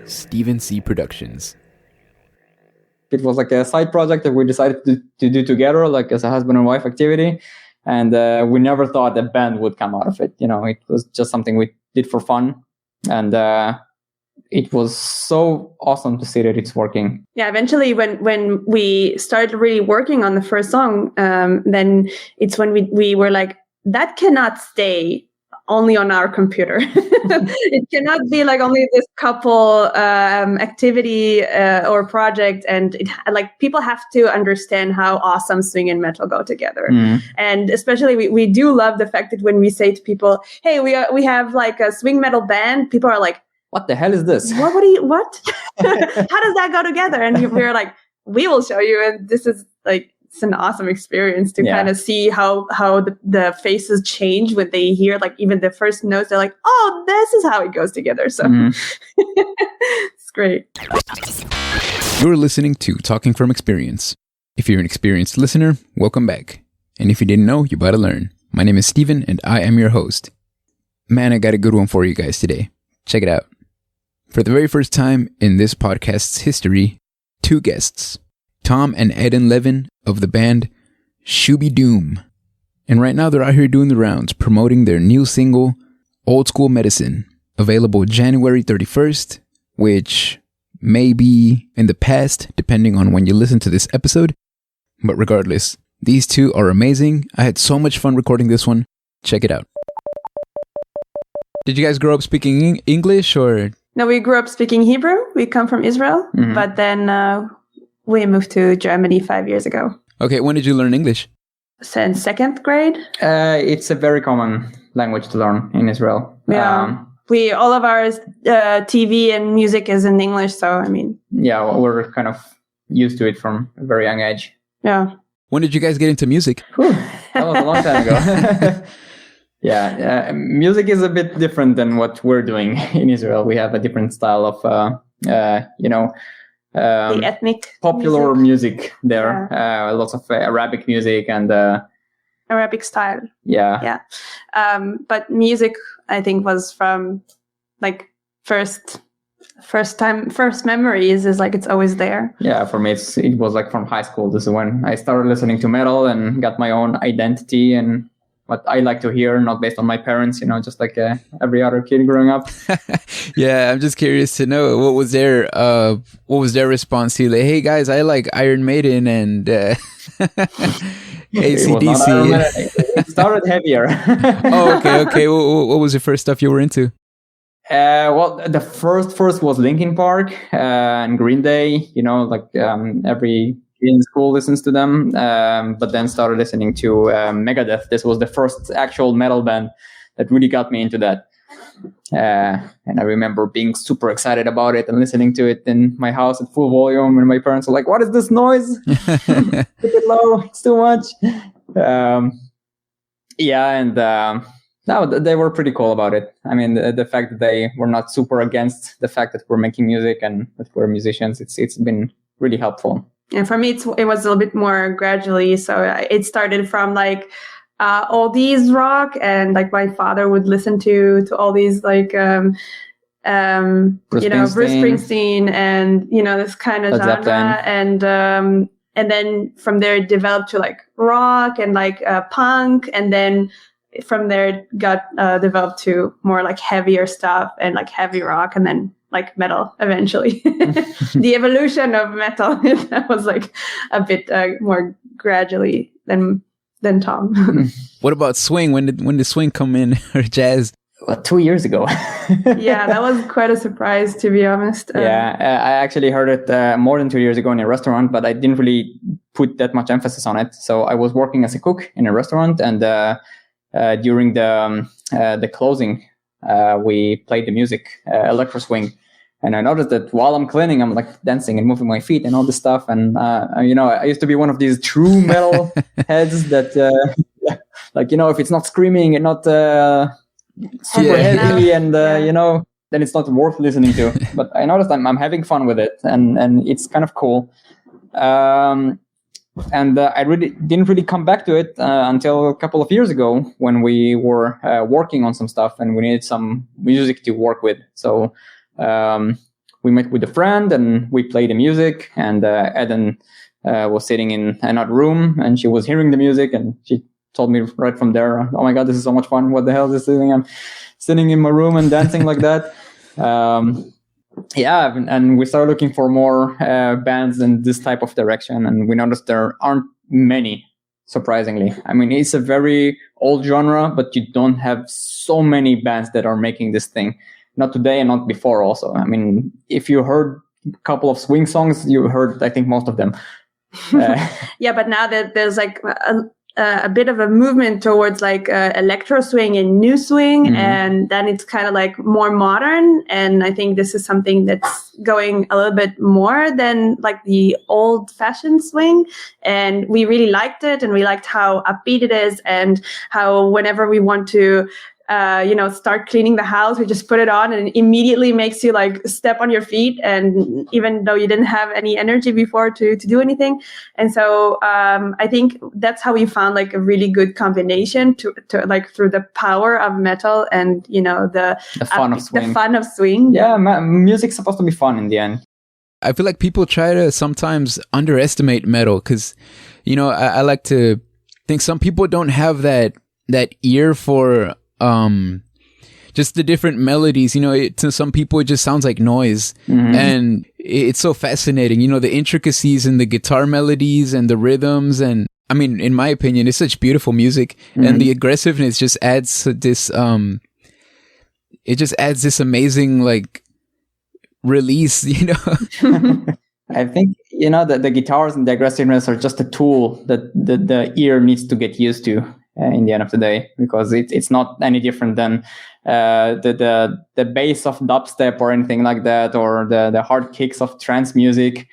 Steven C. Productions. It was like a side project that we decided to do together, like as a husband and wife activity. And we never thought a band would come out of it. You know, it was just something we did for fun. And it was so awesome to see that it's working. Yeah, eventually when we started really working on the first song, then it's when we were like, that cannot stay only on our computer. It cannot be like only this couple activity or project, and like people have to understand how awesome swing and metal go together. And especially we do love the fact that when we say to people, hey, we have like a swing metal band, people are like, what the hell is this? What? How does that go together? And we're like, we will show you. And this is like, it's an awesome experience to kind of see how the faces change when they hear like even the first notes. They're like, oh, this is how it goes together. So it's great. You're listening to Talking from Experience. If you're an experienced listener, welcome back. And if you didn't know, you better learn. My name is Steven and I am your host. Man, I got a good one for you guys today. Check it out. For the very first time in this podcast's history, 2 guests. Tom and Eden Levin of the band Shoo Bee DOOM. And right now they're out here doing the rounds, promoting their new single, Old School Medicine, available January 31st, which may be in the past, depending on when you listen to this episode. But regardless, these 2 are amazing. I had so much fun recording this one. Check it out. Did you guys grow up speaking English or? No, we grew up speaking Hebrew. We come from Israel, but then we moved to Germany 5 years ago. Okay, when did you learn English? Since 2nd grade. It's a very common language to learn in Israel. Yeah. All of our TV and music is in English, so I mean. Yeah, we're kind of used to it from a very young age. Yeah. When did you guys get into music? That was a long time ago. Music is a bit different than what we're doing in Israel. We have a different style of, the ethnic popular music there. Lots of Arabic music and Arabic style. Yeah. But music, I think, was from like first memories is like it's always there. Yeah, for me it was like from high school. This is when I started listening to metal and got my own identity and what I like to hear, not based on my parents, just like every other kid growing up. Yeah, I'm just curious to know what was their response to like, hey guys, I like Iron Maiden and AC/DC. It started heavier. Oh, okay. What was the first stuff you were into? Well, the first was Linkin Park and Green Day. Every in school listens to them, but then started listening to Megadeth. This was the first actual metal band that really got me into that. And I remember being super excited about it and listening to it in my house at full volume. And my parents were like, what is this noise? Keep it low. It's too much. No, they were pretty cool about it. I mean, the fact that they were not super against the fact that we're making music and that we're musicians, it's been really helpful. And for me, it was a little bit more gradually. So it started from like oldies rock, and like my father would listen to all these like Bruce Springsteen and this kind of genre, and then from there it developed to like rock and like punk, and then from there it got developed to more like heavier stuff and like heavy rock, and then like metal eventually. The evolution of metal that was like a bit more gradually than Tom. What about swing? When did swing come in, or jazz? Well, 2 years ago. Yeah, that was quite a surprise, to be honest. I actually heard it more than 2 years ago in a restaurant, but I didn't really put that much emphasis on it. So I was working as a cook in a restaurant, and during the closing, we played the music, electro swing. And I noticed that while I'm cleaning, I'm like dancing and moving my feet and all this stuff. And, I used to be one of these true metal heads that, if it's not screaming and not super heavy and, then it's not worth listening to. But I noticed I'm having fun with it, and it's kind of cool. And I didn't really come back to it until a couple of years ago when we were working on some stuff and we needed some music to work with. So we met with a friend and we played the music, and Eden was sitting in another room and she was hearing the music, and she told me right from there, "Oh my God, this is so much fun. What the hell is this thing? I'm sitting in my room and dancing like that." Yeah, and we started looking for more bands in this type of direction, and we noticed there aren't many, surprisingly. I mean, it's a very old genre, but you don't have so many bands that are making this thing. Not today and not before also. I mean, if you heard a couple of swing songs, you heard, I think, most of them. Yeah, but now that there's like a bit of a movement towards like electro swing and new swing, and then it's kind of like more modern, and I think this is something that's going a little bit more than like the old fashioned swing, and we really liked it, and we liked how upbeat it is, and how whenever we want to start cleaning the house, we just put it on and it immediately makes you like step on your feet, and even though you didn't have any energy before to do anything. And so I think that's how we found like a really good combination to like through the power of metal and the fun of swing. The fun of swing. Yeah, music's supposed to be fun in the end. I feel like people try to sometimes underestimate metal because I like to think some people don't have that ear for just the different melodies. To some people it just sounds like noise, and it's so fascinating, the intricacies in the guitar melodies and the rhythms. And I mean, in my opinion, it's such beautiful music, and the aggressiveness just adds this it just adds this amazing like release. I think the guitars and the aggressiveness are just a tool that the ear needs to get used to in the end of the day, because it's not any different than the bass of dubstep or anything like that, or the hard kicks of trance music.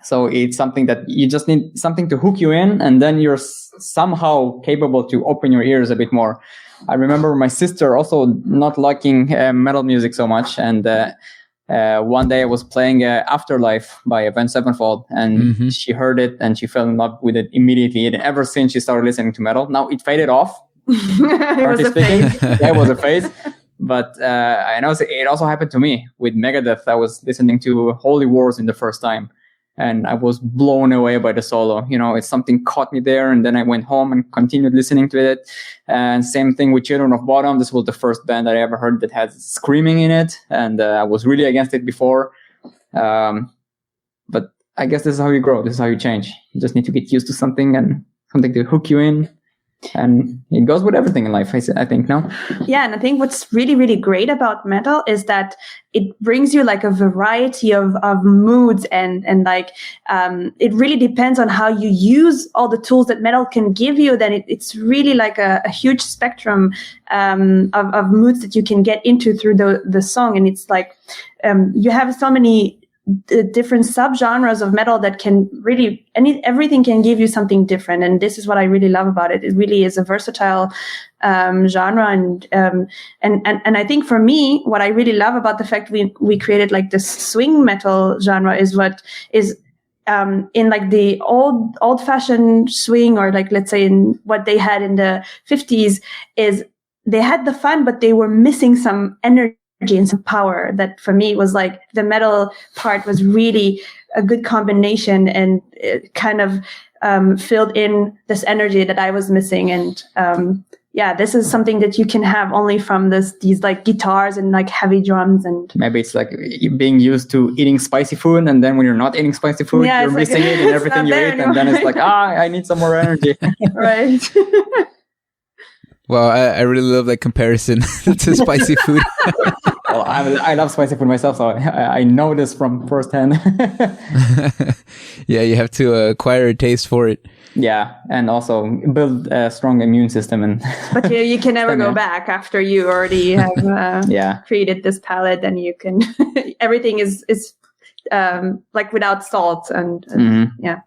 So it's something that you just need something to hook you in, and then you're somehow capable to open your ears a bit more. I remember my sister also not liking metal music so much, and one day I was playing Afterlife by Avenged Sevenfold, and she heard it and she fell in love with it immediately. And ever since she started listening to metal, now it faded off. It was a phase. Yeah, it was a phase. But I know it also happened to me with Megadeth. I was listening to Holy Wars in the first time, and I was blown away by the solo. It's something caught me there, and then I went home and continued listening to it. And same thing with Children of Bodom. This was the first band that I ever heard that had screaming in it, and I was really against it before. But I guess this is how you grow. This is how you change. You just need to get used to something and something to hook you in. And it goes with everything in life, I think, no? Yeah, and I think what's really, really great about metal is that it brings you like a variety of moods, and like it really depends on how you use all the tools that metal can give you. Then it's really like a huge spectrum of moods that you can get into through the song. And it's like you have so many different subgenres of metal that can really, everything can give you something different. And this is what I really love about it. It really is a versatile genre. And I think for me, what I really love about the fact we created like this swing metal genre is what is in like the old fashioned swing, or like, let's say in what they had in the 50s, is they had the fun, but they were missing some energy and some power. That for me was like the metal part was really a good combination, and it kind of filled in this energy that I was missing. And this is something that you can have only from these like guitars and like heavy drums. And maybe it's like being used to eating spicy food, and then when you're not eating spicy food, you're missing it in everything you eat, and then it's like, I need some more energy. Right. Well, I really love that comparison to spicy food. Well, I love spicy food myself, so I know this from firsthand. Yeah, you have to acquire a taste for it. Yeah, and also build a strong immune system. But you can never go back after you already have created this palate. Then you can everything is like without salt and yeah,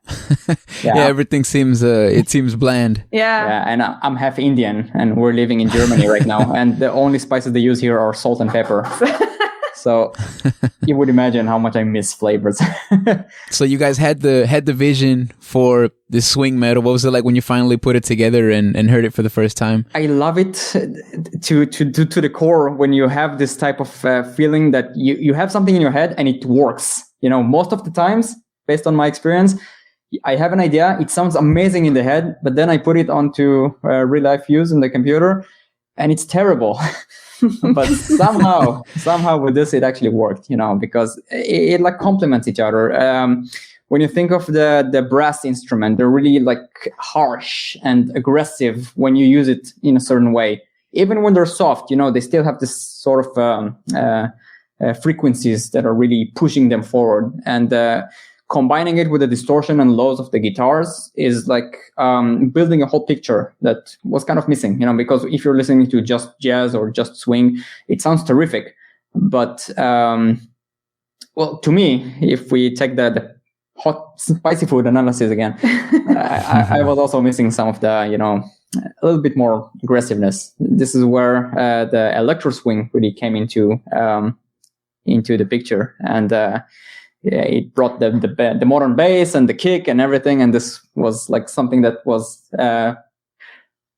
everything seems it seems bland. Yeah, and I'm half Indian, and we're living in Germany right now, and the only spices they use here are salt and pepper. So you would imagine how much I miss flavors. So you guys had the vision for this swing metal. What was it like when you finally put it together and heard it for the first time? I love it to the core when you have this type of feeling that you have something in your head and it works. Most of the times, based on my experience, I have an idea. It sounds amazing in the head, but then I put it onto real life use in the computer and it's terrible. But somehow with this, it actually worked, because it like complements each other. When you think of the brass instrument, they're really like harsh and aggressive when you use it in a certain way. Even when they're soft, they still have this sort of frequencies that are really pushing them forward. And combining it with the distortion and lows of the guitars is like building a whole picture that was kind of missing, because if you're listening to just jazz or just swing, it sounds terrific. But, well, to me, if we take the hot, spicy food analysis again, I was also missing some of the, a little bit more aggressiveness. This is where the electro swing really came into the picture. And it brought the modern bass and the kick and everything, and this was like something that was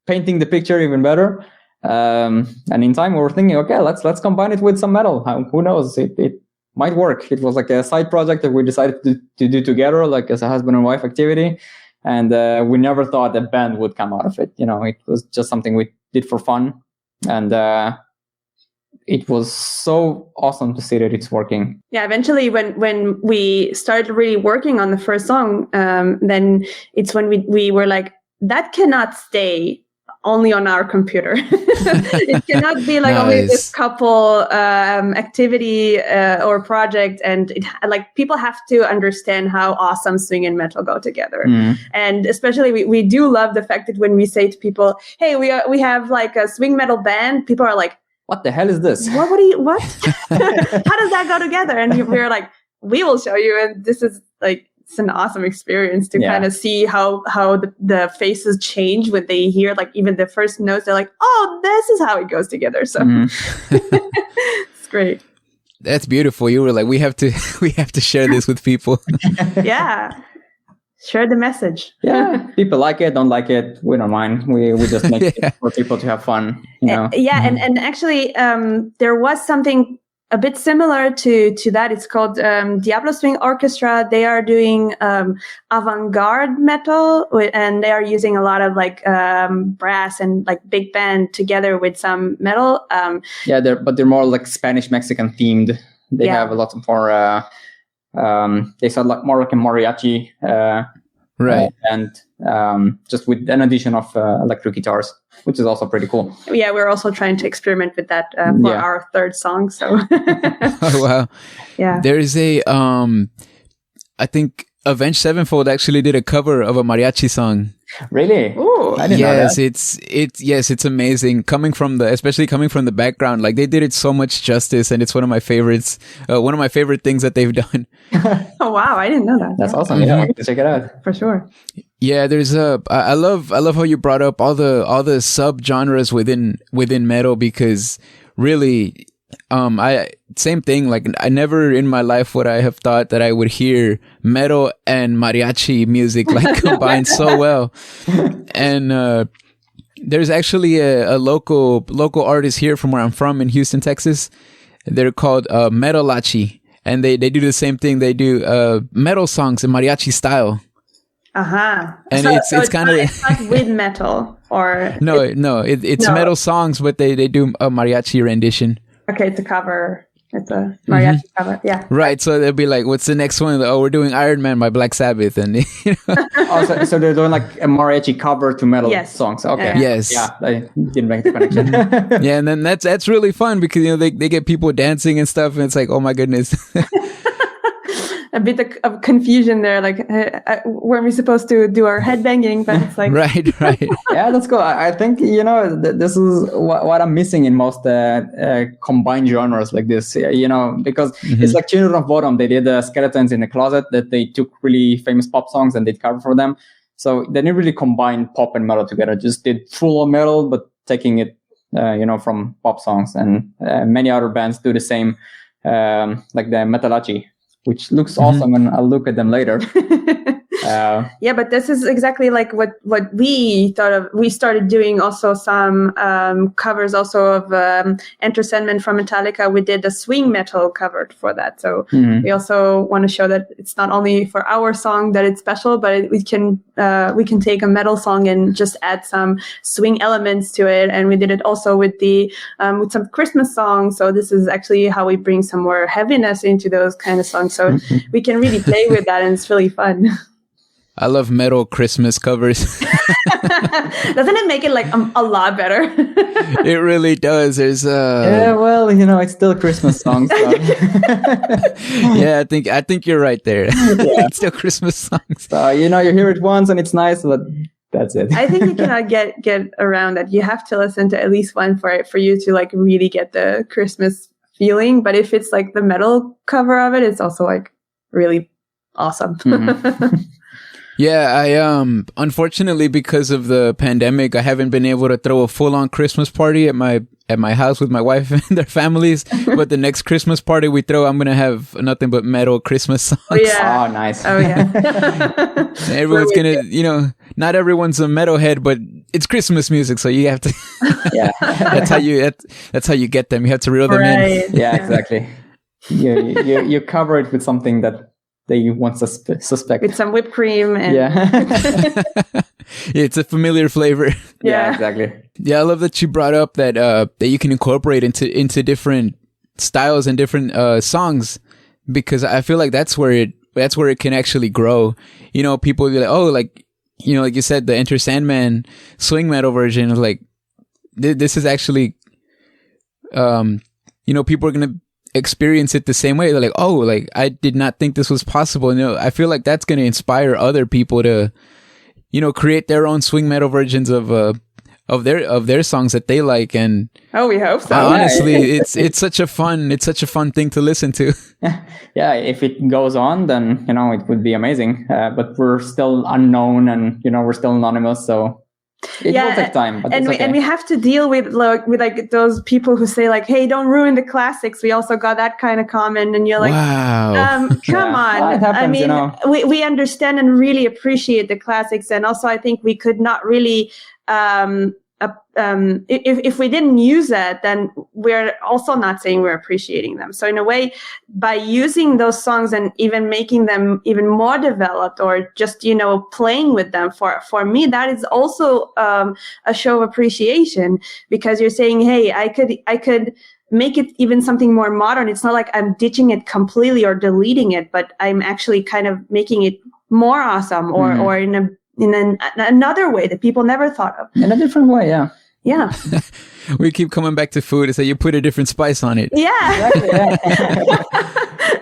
painting the picture even better. And in time, we were thinking, okay, let's combine it with some metal. Who knows? It might work. It was like a side project that we decided to do together, like as a husband and wife activity, and we never thought a band would come out of it. It was just something we did for fun, and it was so awesome to see that it's working. Yeah, eventually when we started really working on the first song, then it's when we were like, that cannot stay only on our computer. It cannot be like only this couple activity or project, and like people have to understand how awesome swing and metal go together. And especially we do love the fact that when we say to people, hey, we have like a swing metal band, people are like, what the hell is this? What? How does that go together? And we're like, we will show you. And this is like, it's an awesome experience to kind of see how the faces change when they hear like even the first notes. They're like, oh, this is how it goes together. So it's great. That's beautiful. You were like, we have to share this with people. Yeah. Share the message. Yeah, people like it, don't like it. We don't mind. We just make it for people to have fun. And actually, there was something a bit similar to that. It's called Diablo Swing Orchestra. They are doing avant-garde metal, and they are using a lot of like brass and like big band together with some metal. They're more like Spanish Mexican themed. They have a lot more. They sound like more like a mariachi, right? And just with an addition of electric guitars, which is also pretty cool. Yeah, we're also trying to experiment with that for our third song. So, oh wow, yeah. There's a I think Avenged Sevenfold actually did a cover of a mariachi song. Really? Ooh. I didn't know that. It's amazing. Especially coming from the background, like they did it so much justice, and it's one of my favorites. One of my favorite things that they've done. Oh wow, I didn't know that. That's awesome. Yeah, I can check it out for sure. Yeah, there's I love how you brought up all the sub genres within metal, because really, same thing. Like I never in my life would I have thought that I would hear metal and mariachi music like combined so well. And there's actually a local artist here from where I'm from in Houston, Texas. They're called Metalachi, and they do the same thing. They do metal songs in mariachi style. And so it's kind of not with metal or it's metal songs, but they do a mariachi rendition. Okay, it's a cover. It's a mariachi cover. Yeah. Right. So they'll be like, "What's the next one?" Oh, we're doing Iron Man by Black Sabbath, and so they're doing like a mariachi cover to metal songs. Okay. Yes. Yeah, I didn't make the connection. Yeah, and then that's really fun because they get people dancing and stuff, and it's like, oh my goodness. A bit of confusion there, like weren't we supposed to do our headbanging? But it's like right. Yeah, that's cool. I think this is what I'm missing in most combined genres like this. Because it's like Children of Bodom. They did Skeletons in the Closet, that they took really famous pop songs and did cover for them. So they didn't really combine pop and metal together. Just did full on metal, but taking it from pop songs. And many other bands do the same. like the Metallurgy, which looks awesome, and I'll look at them later. Yeah, but this is exactly like what we thought of. We started doing also some covers also of Enter Sandman from Metallica. We did a swing metal cover for that. So we also want to show that it's not only for our song that it's special, but we can take a metal song and just add some swing elements to it. And we did it also with with some Christmas songs. So this is actually how we bring some more heaviness into those kind of songs. So we can really play with that, and it's really fun. I love metal Christmas covers. Doesn't it make it like a lot better? It really does. There's yeah, well, it's still Christmas songs. So. Yeah, I think you're right there. Yeah. It's still Christmas songs. So you hear it once and it's nice, but that's it. I think you cannot get around that. You have to listen to at least one for you to like really get the Christmas feeling. But if it's like the metal cover of it, it's also like really awesome. Yeah, I unfortunately, because of the pandemic, I haven't been able to throw a full-on Christmas party at my house with my wife and their families. But the next Christmas party we throw, I'm gonna have nothing but metal Christmas songs. Oh, yeah. Oh, nice. Oh yeah. Everyone's gonna, not everyone's a metalhead, but it's Christmas music, so you have to. Yeah. That's how you get them. You have to reel them in. Yeah, exactly. You cover it with something that they won't suspect. With some whipped cream. And Yeah, it's a familiar flavor. Yeah, exactly. Yeah, I love that you brought up that you can incorporate into different styles and different songs, because I feel like that's where it can actually grow. People will be like, oh, like like you said, the Enter Sandman swing metal version of like this is actually people are gonna experience it the same way. They're like, oh, like I did not think this was possible. I feel like that's going to inspire other people to, create their own swing metal versions of their songs that they like. And we hope so. Honestly, it's such a fun thing to listen to. Yeah, if it goes on, then it would be amazing. But we're still unknown, and we're still anonymous, so. It will take time, but it's okay. And we have to deal with like those people who say like, "Hey, don't ruin the classics." We also got that kind of comment, and you're like, "Wow, come on!" Well, it happens, we understand and really appreciate the classics, and also I think we could not really. If we didn't use that, then we're also not saying we're appreciating them. So in a way, by using those songs and even making them even more developed, or just playing with them, for me that is also a show of appreciation, because you're saying, hey, I could make it even something more modern. It's not like I'm ditching it completely or deleting it, but I'm actually kind of making it more awesome, or in another way that people never thought of. In a different way, yeah. Yeah. We keep coming back to food, so you put a different spice on it. Yeah. Exactly, yeah.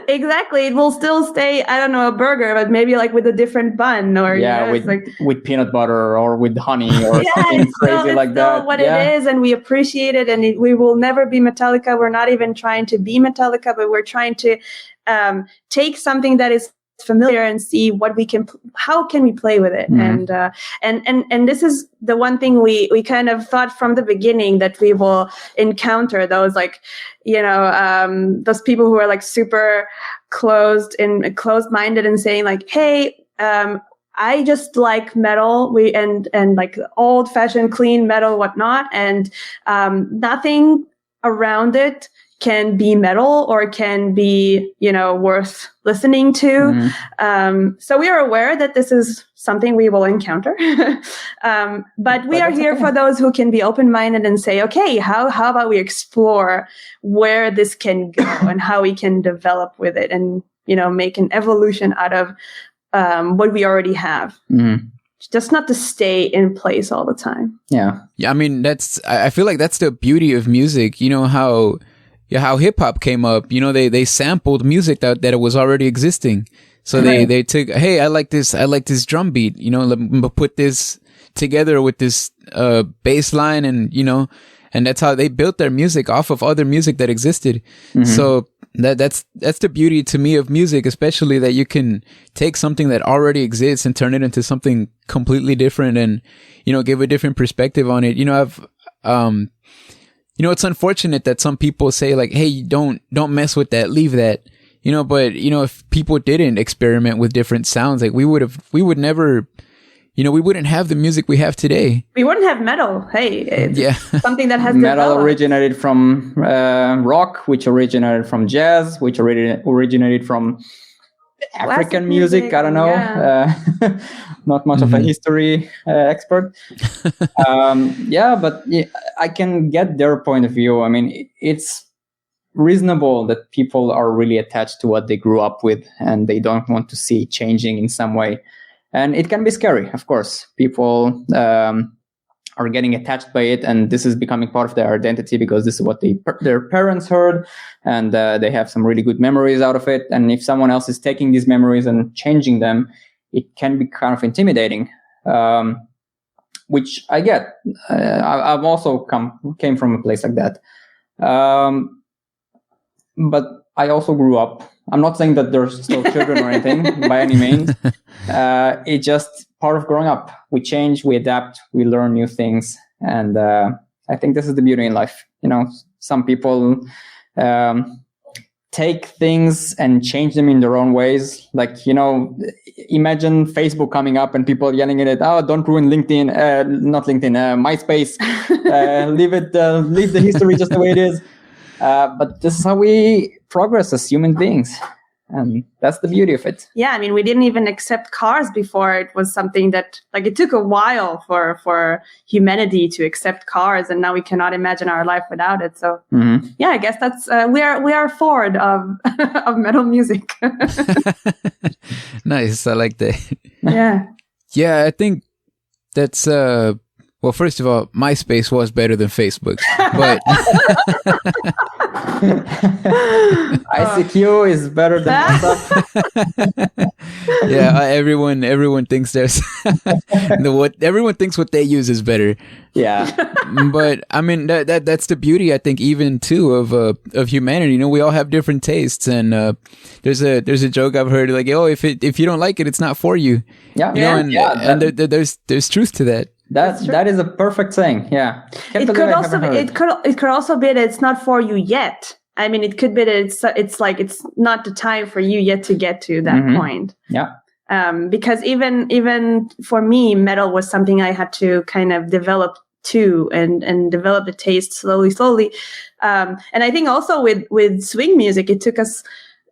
Exactly. It will still stay, I don't know, a burger, but maybe like with a different bun, or with peanut butter or with honey or something crazy like that. It's what it is, and we appreciate it, and we will never be Metallica. We're not even trying to be Metallica, but we're trying to take something that is familiar and see how can we play with it. And this is the one thing we kind of thought from the beginning, that we will encounter those like those people who are like super closed-minded and saying like, hey, I just like metal, and like old-fashioned clean metal, whatnot, and nothing around it can be metal or can be, worth listening to. So we are aware that this is something we will encounter. But we are here for those who can be open-minded and say, okay, how about we explore where this can go and how we can develop with it, and, make an evolution out of what we already have. Just not to stay in place all the time. Yeah. I mean, I feel like that's the beauty of music. How hip hop came up, they sampled music that was already existing. So they took, hey, I like this drum beat, let me put this together with this bass line, and that's how they built their music off of other music that existed. So that's the beauty to me of music, especially that you can take something that already exists and turn it into something completely different, and give a different perspective on it. it's unfortunate that some people say like, hey, don't mess with that, leave that, but if people didn't experiment with different sounds, like we would never, we wouldn't have the music we have today. We wouldn't have metal. Hey, it's something that has metal developed. Originated from rock, which originated from jazz, which originated from African music. I don't know. Yeah. Not much of a history expert. But I can get their point of view. I mean, it's reasonable that people are really attached to what they grew up with and they don't want to see changing in some way. And it can be scary, of course. People are getting attached by it, and this is becoming part of their identity because this is what their parents heard, and they have some really good memories out of it. And if someone else is taking these memories and changing them, it can be kind of intimidating, which I get. I've also came from a place like that. But I also grew up. I'm not saying that there's still children or anything by any means. It's just part of growing up. We change, we adapt, we learn new things. And I think this is the beauty in life. Some people take things and change them in their own ways. Like, imagine Facebook coming up and people yelling at it, oh, don't ruin LinkedIn, not LinkedIn, MySpace. Leave the history just the way it is. But this is how we progress as human beings. And that's the beauty of it. Yeah, I mean, we didn't even accept cars before. It was something that, like, it took a while for humanity to accept cars, and now we cannot imagine our life without it. So, yeah, I guess that's we are forward of of metal music. Nice, I like that. Yeah. Yeah, I think that's well, first of all, MySpace was better than Facebook, but ICQ is better than WhatsApp. Yeah, everyone thinks there's everyone thinks what they use is better. Yeah, but I mean that's the beauty, I think, even too of humanity. We all have different tastes, and there's a joke I've heard like, oh, if you don't like it, it's not for you. Yeah, and there's truth to that. That is a perfect saying. Yeah, it could also be that it's not for you yet. I mean, it could be that it's like it's not the time for you yet to get to that point. Yeah. Because even for me, metal was something I had to kind of develop too, and develop the taste slowly. And I think also with swing music, it took us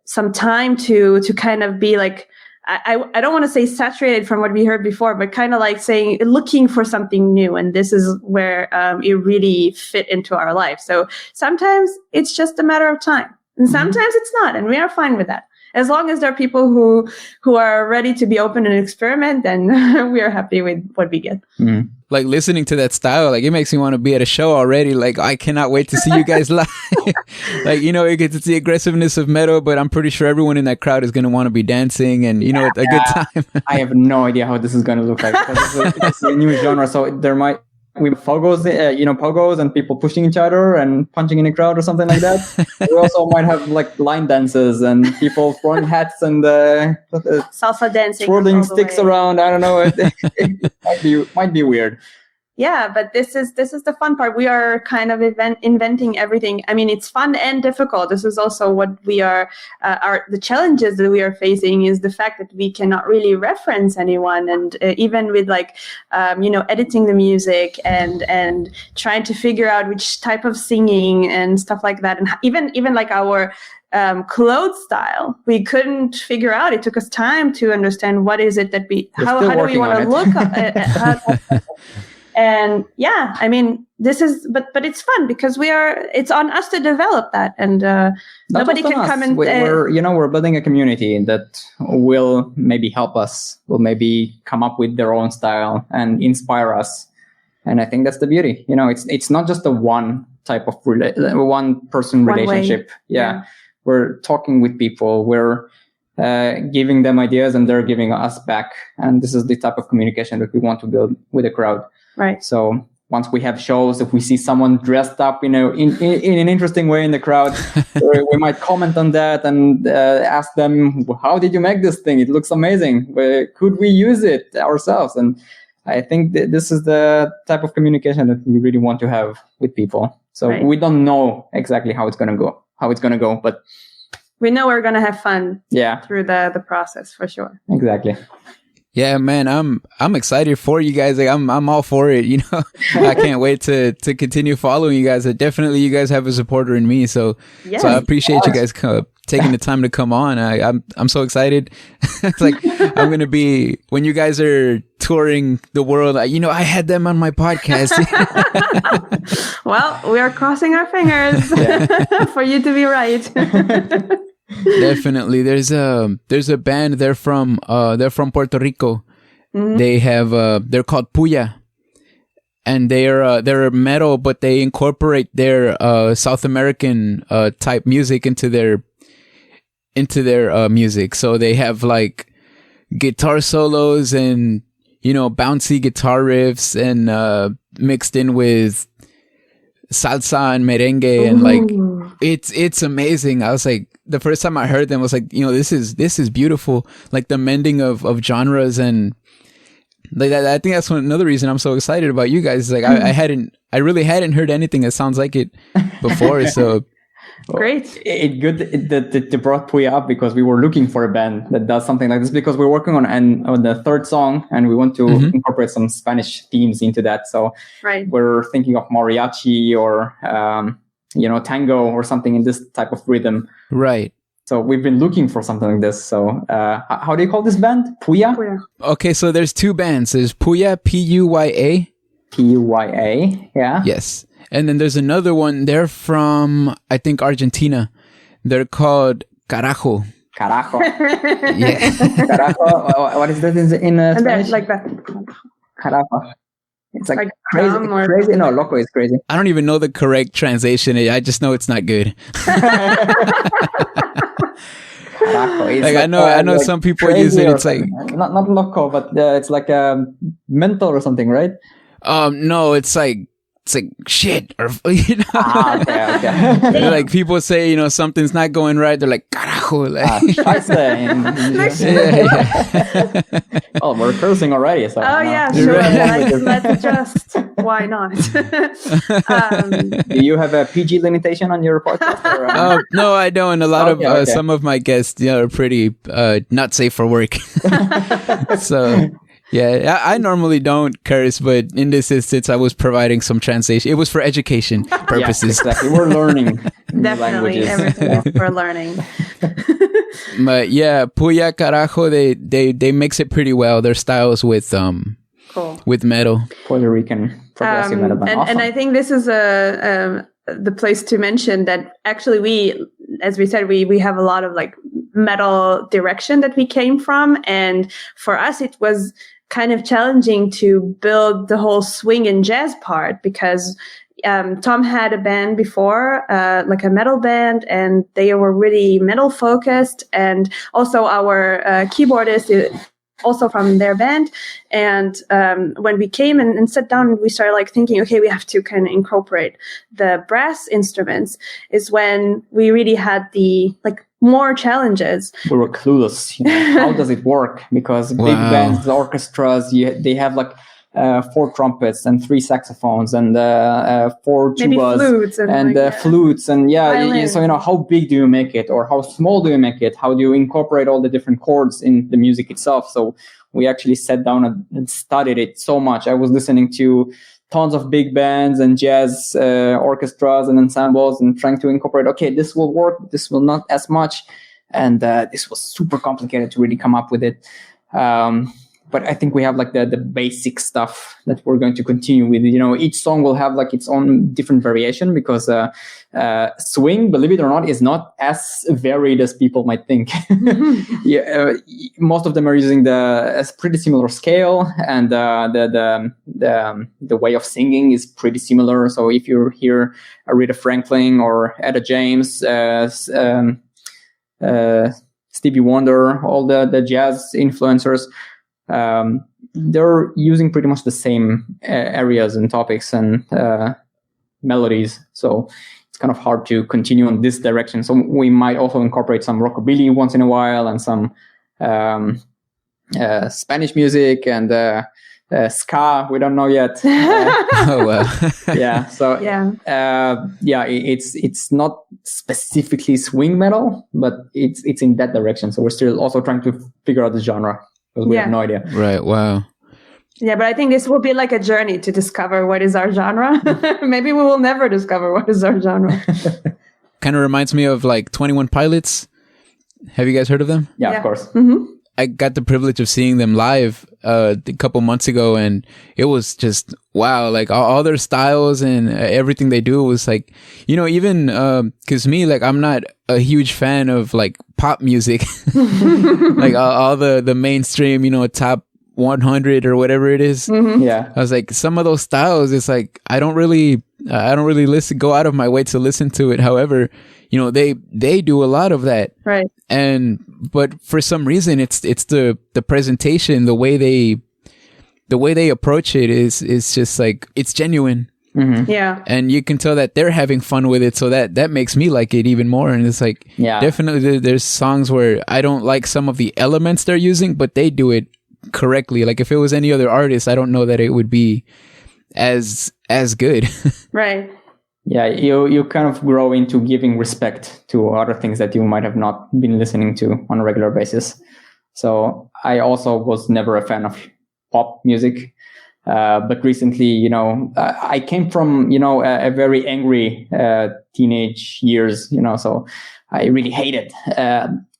some time to kind of be like, I don't want to say saturated from what we heard before, but kind of like looking for something new. And this is where it really fit into our life. So sometimes it's just a matter of time, and sometimes it's not. And we are fine with that. As long as there are people who are ready to be open and experiment, then we are happy with what we get. Mm. Like listening to that style, like it makes me want to be at a show already. Like I cannot wait to see you guys live. Like, it's the aggressiveness of metal, but I'm pretty sure everyone in that crowd is going to want to be dancing and, a good time. I have no idea how this is going to look like, because this is a new genre. So there might be pogos and people pushing each other and punching in a crowd or something like that. We also might have like line dances and people throwing hats and salsa dancing, twirling sticks around. I don't know. It might be weird. Yeah, but this is the fun part. We are kind of inventing everything. I mean, it's fun and difficult. This is also what we are. The challenges that we are facing is the fact that we cannot really reference anyone, and even with editing the music and trying to figure out which type of singing and stuff like that, and even like our clothes style, we couldn't figure out. It took us time to understand what is it that how do we want to look. And yeah, I mean, this is, but it's fun because it's on us to develop that, and nobody can come and. We're building a community that will maybe help us, will maybe come up with their own style and inspire us, and I think that's the beauty. It's not just a one type of one person relationship. Yeah, we're talking with people. We're giving them ideas, and they're giving us back, and this is the type of communication that we want to build with the crowd. Right. So once we have shows, if we see someone dressed up in an interesting way in the crowd, we might comment on that and ask them, how did you make this thing? It looks amazing. Could we use it ourselves? And I think this is the type of communication that we really want to have with people. So we don't know exactly how it's going to go, but we know we're going to have fun yeah, through the process for sure. Exactly. Yeah, man, I'm excited for you guys. Like I'm all for it, you know. I can't wait to continue following you guys. Definitely you guys have a supporter in me. So Yes. so I appreciate you guys taking the time to come on. I'm so excited. It's like I'm going to be when you guys are touring the world, you know, I had them on my podcast. Well, we are crossing our fingers for you to be right. Definitely. There's a band. They're from Puerto Rico. Mm-hmm. They have they're called Puya, and they're metal, but they incorporate their South American type music into their music. So they have like guitar solos and, you know, bouncy guitar riffs and mixed in with salsa and merengue. And like it's amazing. I was like, the first time I heard them, I was like, you know, this is beautiful. Like the mending of genres, and like I think that's another reason I'm so excited about you guys. Like I really hadn't heard anything that sounds like it before. So great. It's good that they brought Puya up, because we were looking for a band that does something like this, because we're working on the third song and we want to incorporate some Spanish themes into that. So we're thinking of mariachi or you know, tango or something in this type of rhythm. Right. So we've been looking for something like this. So how do you call this band? Puya? Okay, so there's two bands. There's Puya, Puya. Puya, yeah. Yes. And then there's another one. They're from, I think, Argentina. They're called Carajo. Carajo. Yeah. Carajo. What is that in Spanish? Like that. Carajo. It's like crazy. No, loco is crazy. I don't even know the correct translation. I just know it's not good. Like I know like some people use it. It's like not loco, but it's like mental or something, right? No, it's like shit, or you know. Okay. Like people say, you know, something's not going right. They're like, carajo, like. Oh, we're cursing already. So yeah, sure. Let's just. Why not? Do you have a PG limitation on your podcast? Or, no, I don't. A lot of some of my guests, are pretty not safe for work. So. Yeah, I normally don't curse, but in this instance, I was providing some translation. It was for education purposes. Yeah, exactly. We're learning Definitely, languages. everything we're learning. But yeah, Puya Carajo, they mix it pretty well. Their styles with with metal. Puerto Rican progressive metal band. Awesome. And I think this is the place to mention that actually as we said, we have a lot of like metal direction that we came from, and for us it was kind of challenging to build the whole swing and jazz part, because Tom had a band before, like a metal band, and they were really metal focused, and also our keyboardist is also from their band. And when we came and sat down, we started like thinking, okay, we have to kind of incorporate the brass instruments, is when we really had the like more challenges. We were clueless. You know, how does it work? Because big bands, orchestras, they have like 4 trumpets and 3 saxophones and 4 maybe tubas flutes and flutes and so you know, how big do you make it, or how small do you make it? How do you incorporate all the different chords in the music itself? So we actually sat down and studied it so much. I was listening to tons of big bands and jazz orchestras and ensembles and trying to incorporate, okay, this will work, this will not as much. And this was super complicated to really come up with it. But I think we have like the basic stuff that we're going to continue with. You know, each song will have like its own different variation, because swing, believe it or not, is not as varied as people might think. Most of them are using a pretty similar scale, and the way of singing is pretty similar. So if you hear Aretha Franklin or Etta James, Stevie Wonder, all the jazz influencers, they're using pretty much the same areas and topics and melodies. So it's kind of hard to continue on this direction. So we might also incorporate some rockabilly once in a while, and some Spanish music, and ska. We don't know yet. Oh well. Yeah. So it's not specifically swing metal, but it's in that direction. So we're still also trying to figure out the genre because we have no idea. Right. Wow. Yeah, but I think this will be like a journey to discover what is our genre. Maybe we will never discover what is our genre. Kind of reminds me of like 21 Pilots. Have you guys heard of them? Yeah. Of course. Mm-hmm. I got the privilege of seeing them live a couple months ago, and it was just wow. Like all their styles and everything they do was like, even because me, like, I'm not a huge fan of like pop music, like all the mainstream, top 100 or whatever it is. Mm-hmm. Yeah. I was like, some of those styles, it's like I don't really go out of my way to listen to it. However, they do a lot of that. Right. But for some reason it's the presentation, the way they approach it is just like, it's genuine. Mm-hmm. Yeah. And you can tell that they're having fun with it. So that makes me like it even more. And it's like, definitely there's songs where I don't like some of the elements they're using, but they do it correctly. Like if it was any other artist, I don't know that it would be as good. Right. Yeah, you kind of grow into giving respect to other things that you might have not been listening to on a regular basis. So I also was never a fan of pop music. But recently, I came from, a very angry teenage years, so I really hated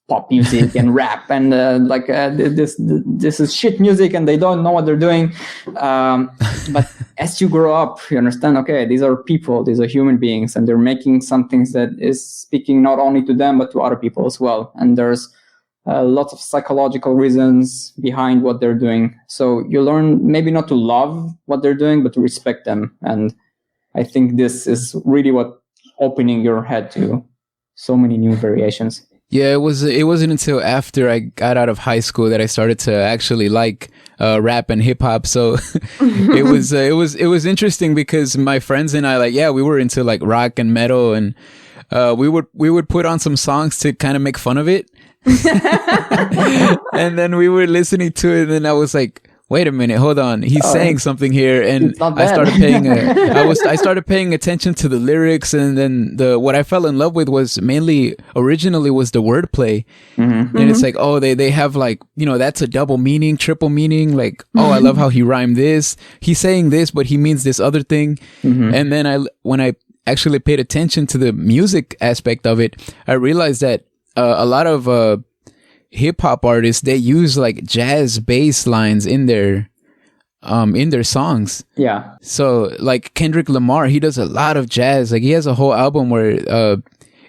pop music and rap and this is shit music and they don't know what they're doing. But as you grow up, you understand, okay, these are people, these are human beings, and they're making some things that is speaking not only to them, but to other people as well. And there's lots of psychological reasons behind what they're doing. So you learn maybe not to love what they're doing, but to respect them. And I think this is really what opening your head to so many new variations. Yeah, it wasn't until after I got out of high school that I started to actually like rap and hip hop. So it was interesting because my friends and I, we were into like rock and metal, and we would put on some songs to kind of make fun of it. And then we were listening to it, and then I was like, wait a minute, hold on. He's saying something here. And I started paying attention to the lyrics, and then what I fell in love with was originally was the wordplay. Mm-hmm. And it's like, oh, they have like, that's a double meaning, triple meaning. Like, oh, I love how he rhymed this. He's saying this, but he means this other thing. Mm-hmm. And then when I actually paid attention to the music aspect of it, I realized that a lot of hip hop artists, they use like jazz bass lines in their songs. Yeah. So like Kendrick Lamar, he does a lot of jazz. Like he has a whole album where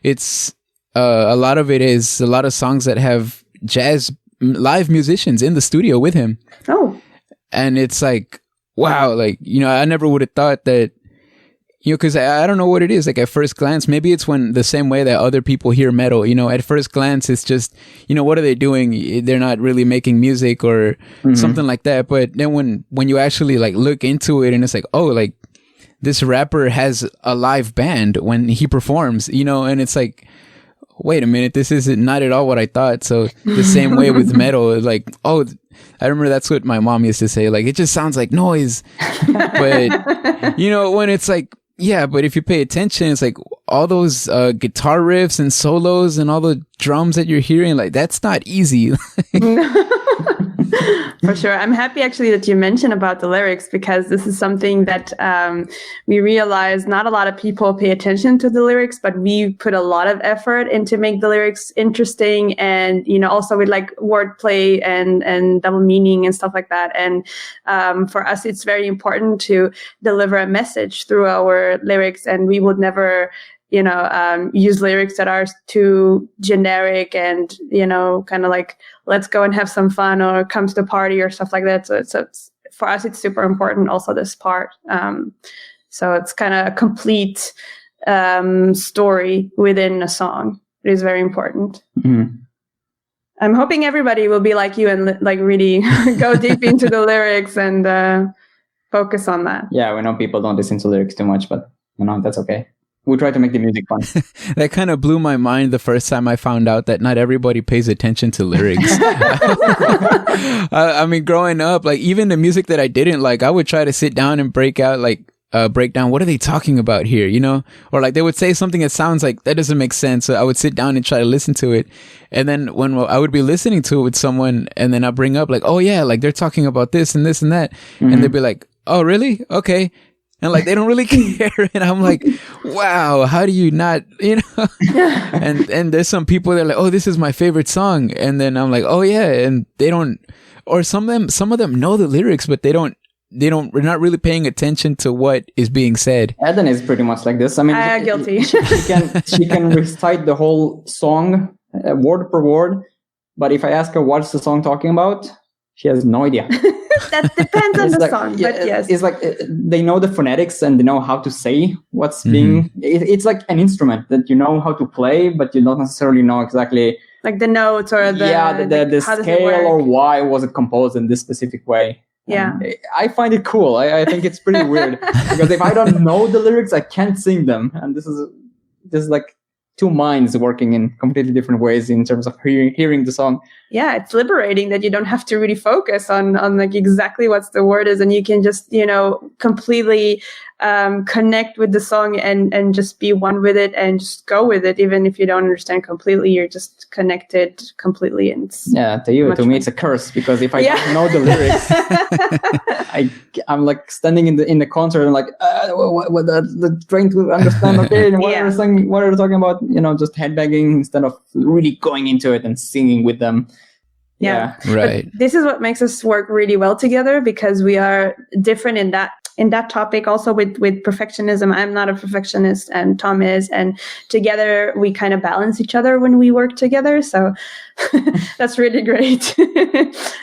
it's a lot of it is a lot of songs that have jazz live musicians in the studio with him. Oh. And it's like, wow, like, I never would have thought that, because I don't know what it is. Like at first glance, maybe it's when the same way that other people hear metal, at first glance, it's just, what are they doing? They're not really making music or something like that. But then when you actually like look into it, and it's like, oh, like this rapper has a live band when he performs, and it's like, wait a minute, this is not at all what I thought. So the same way with metal, like, oh, I remember that's what my mom used to say. Like, it just sounds like noise. But, when it's like, yeah, but if you pay attention, it's like all those guitar riffs and solos and all the drums that you're hearing, like that's not easy. For sure. I'm happy actually that you mentioned about the lyrics, because this is something that we realize not a lot of people pay attention to the lyrics, but we put a lot of effort into make the lyrics interesting, and also with like wordplay and double meaning and stuff like that. And for us, it's very important to deliver a message through our lyrics, and we would never use lyrics that are too generic and, kind of like, let's go and have some fun or come to the party or stuff like that. So it's for us, it's super important also this part. So it's kind of a complete story within a song. It is very important. Mm-hmm. I'm hoping everybody will be like you and like really go deep into the lyrics and focus on that. Yeah, we know people don't listen to lyrics too much, but that's okay. we try to make the music fun. That kind of blew my mind the first time I found out that not everybody pays attention to lyrics. I mean, growing up, like even the music that I didn't like, I would try to sit down and break down what are they talking about here, you know? Or like they would say something that sounds like that doesn't make sense. So I would sit down and try to listen to it. And then when I would be listening to it with someone and then I bring up like, oh yeah, like they're talking about this and this and that. Mm-hmm. And they'd be like, oh really? Okay. And like, they don't really care. And I'm like, wow, how do you not, you know? And there's some people that are like, oh, this is my favorite song. And then I'm like, oh yeah. And they don't, or some of them know the lyrics, but we're not really paying attention to what is being said. Eden is pretty much like this. I mean, guilty. she can recite the whole song word per word. But if I ask her what's the song talking about, she has no idea. That depends on the song, yeah, but yes. It's like they know the phonetics and they know how to say what's being... It's like an instrument that you know how to play, but you don't necessarily know exactly... Like the notes or the scale or why was it composed in this specific way. Yeah. I find it cool. I think it's pretty weird because if I don't know the lyrics, I can't sing them. And this is like two minds working in completely different ways in terms of hearing the song. Yeah, it's liberating that you don't have to really focus on like exactly what the word is, and you can just, you know, completely connect with the song and just be one with it and just go with it. Even if you don't understand completely, you're just connected completely. And to me, it's a curse because if I don't know the lyrics, I'm like standing in the concert and like what trying to understand. Okay, what are they talking about? You know, just headbanging instead of really going into it and singing with them. Yeah. Right. But this is what makes us work really well together because we are different in that topic. Also with perfectionism, I'm not a perfectionist and Tom is, and together we kind of balance each other when we work together. So that's really great.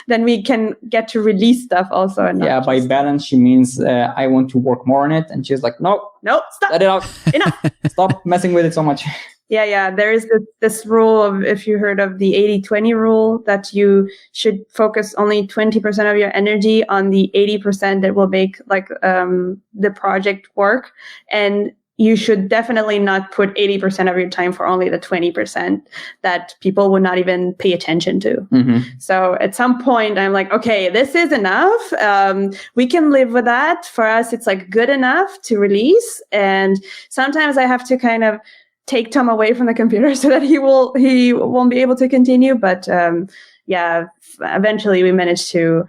Then we can get to release stuff also. And by balance, she means I want to work more on it. And she's like, no, stop. Let it out. Enough. Stop messing with it so much. Yeah. There is this rule of, if you heard of the 80-20 rule, that you should focus only 20% of your energy on the 80% that will make like the project work. And you should definitely not put 80% of your time for only the 20% that people would not even pay attention to. Mm-hmm. So at some point I'm like, okay, this is enough. We can live with that. For us, it's like good enough to release. And sometimes I have to kind of take Tom away from the computer so that he won't be able to continue. But eventually we managed to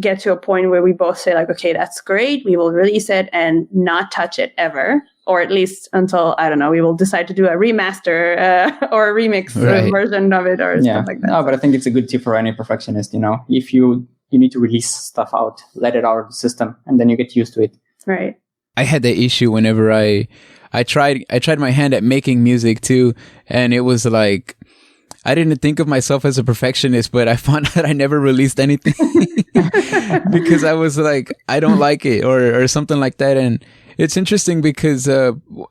get to a point where we both say like, okay, that's great. We will release it and not touch it ever, or at least until, I don't know, we will decide to do a remaster or a remix version of it or stuff like that. No, but I think it's a good tip for any perfectionist, you know, if you need to release stuff out, let it out of the system and then you get used to it. Right. I had that issue whenever I tried my hand at making music too, and it was like I didn't think of myself as a perfectionist, but I found out I never released anything because I was like, I don't like it or something like that. And it's interesting because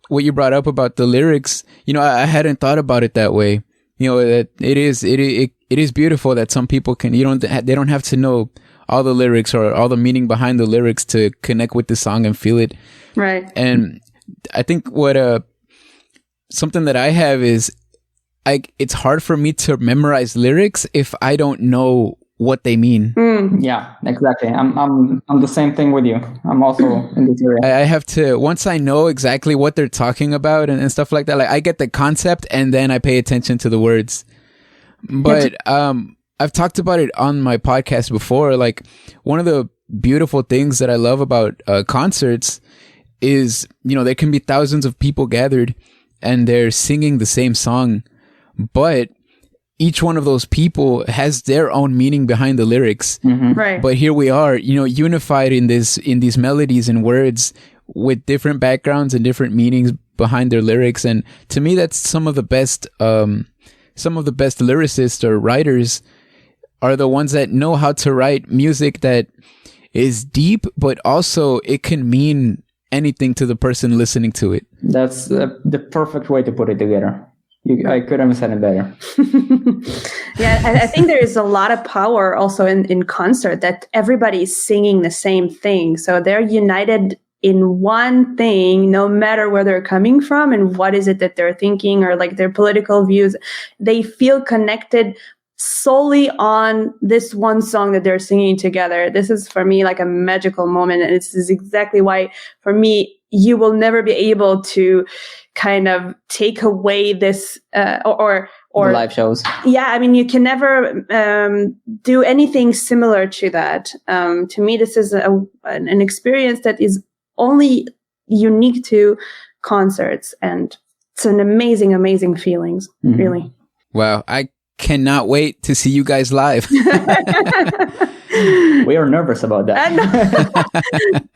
what you brought up about the lyrics, you know, I hadn't thought about it that way. You know, that it is beautiful that some people they don't have to know all the lyrics or all the meaning behind the lyrics to connect with the song and feel it. Right. And I think something that I have is it's hard for me to memorize lyrics if I don't know what they mean. Yeah, exactly. I'm the same thing with you. I'm also in this area. I have to, once I know exactly what they're talking about and stuff like that, like I get the concept and then I pay attention to the words. But I've talked about it on my podcast before. Like one of the beautiful things that I love about concerts is, you know, there can be thousands of people gathered and they're singing the same song, but each one of those people has their own meaning behind the lyrics. Mm-hmm. Right. But here we are, you know, unified in these melodies and words with different backgrounds and different meanings behind their lyrics. And to me, that's some of the best lyricists or writers are the ones that know how to write music that is deep, but also it can mean anything to the person listening to it. That's the perfect way to put it together. I couldn't have said it better. Yeah, I think there is a lot of power also in concert that everybody's singing the same thing. So they're united in one thing, no matter where they're coming from and what is it that they're thinking or like their political views. They feel connected solely on this one song that they're singing together. This is for me like a magical moment. And this is exactly why for me, you will never be able to kind of take away this, or the live shows. Yeah. I mean, you can never, do anything similar to that. To me, this is an experience that is only unique to concerts, and it's an amazing, amazing feelings, really. Wow. I cannot wait to see you guys live. We are nervous about that.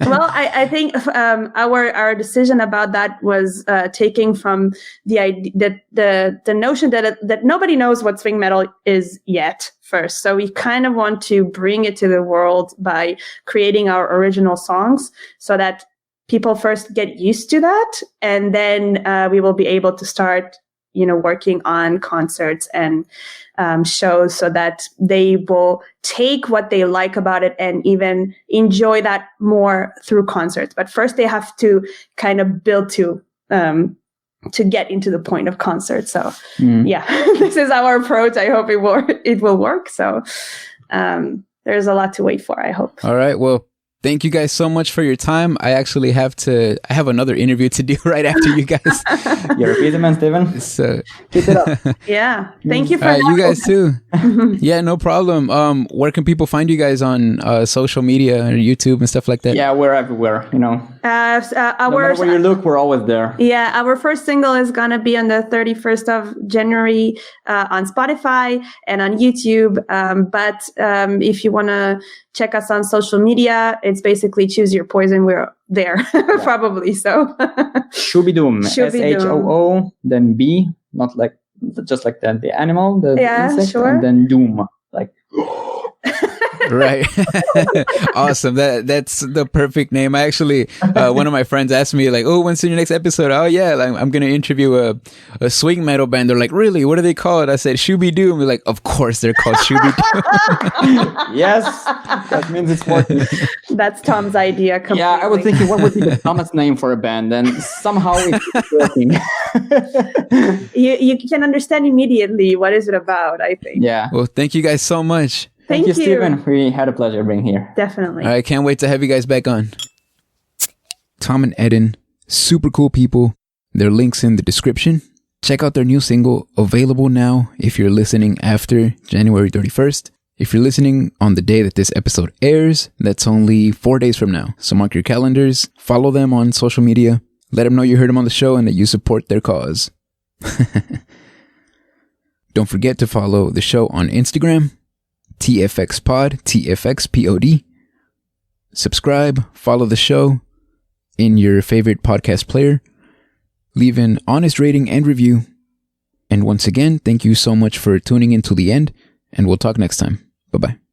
Well, I think our decision about that was taking from the idea that the notion that nobody knows what swing metal is yet first. So we kind of want to bring it to the world by creating our original songs so that people first get used to that, and then we will be able to start working on concerts and shows so that they will take what they like about it and even enjoy that more through concerts. But first they have to kind of build to get into the point of concerts. So yeah, this is our approach. I hope it will work. So there's a lot to wait for, I hope. All right. Well, thank you guys so much for your time. I actually I have another interview to do right after you guys. You're a busy man, Steven. So keep it up. Yeah. Thank you for you guys too. Yeah, no problem. Where can people find you guys on social media or YouTube and stuff like that? Yeah, we're everywhere, no matter where you look, we're always there. Yeah, our first single is going to be on the 31st of January on Spotify and on YouTube. But if you want to check us on social media, it's basically Choose Your Poison. We're there, probably. So Shoo Bee DOOM, SHOO, then B, not like just like the animal, the insect, and then Doom, like. Right. Awesome. That's the perfect name. I actually, one of my friends asked me like, "Oh, when's your next episode?" "Oh yeah, like, I'm going to interview a swing metal band." They're like, "Really? What are they called?" I said, "Shoo Bee DOOM." They're like, "Of course they're called Shoo Bee DOOM." Yes. That means it's working. That's Tom's idea. Completely. Yeah, I was thinking, what would be the dumbest name for a band? And somehow it's working. You can understand immediately what is it about, I think. Yeah. Well, thank you guys so much. Thank you, Steven. We had a pleasure being here. Definitely. I can't wait to have you guys back on. Tom and Eden, super cool people. Their links in the description. Check out their new single, available now if you're listening after January 31st. If you're listening on the day that this episode airs, that's only 4 days from now. So mark your calendars, follow them on social media, let them know you heard them on the show and that you support their cause. Don't forget to follow the show on Instagram, TFXPod, TFXPOD. Subscribe, follow the show in your favorite podcast player. Leave an honest rating and review. And once again, thank you so much for tuning in to the end, and we'll talk next time. Bye-bye.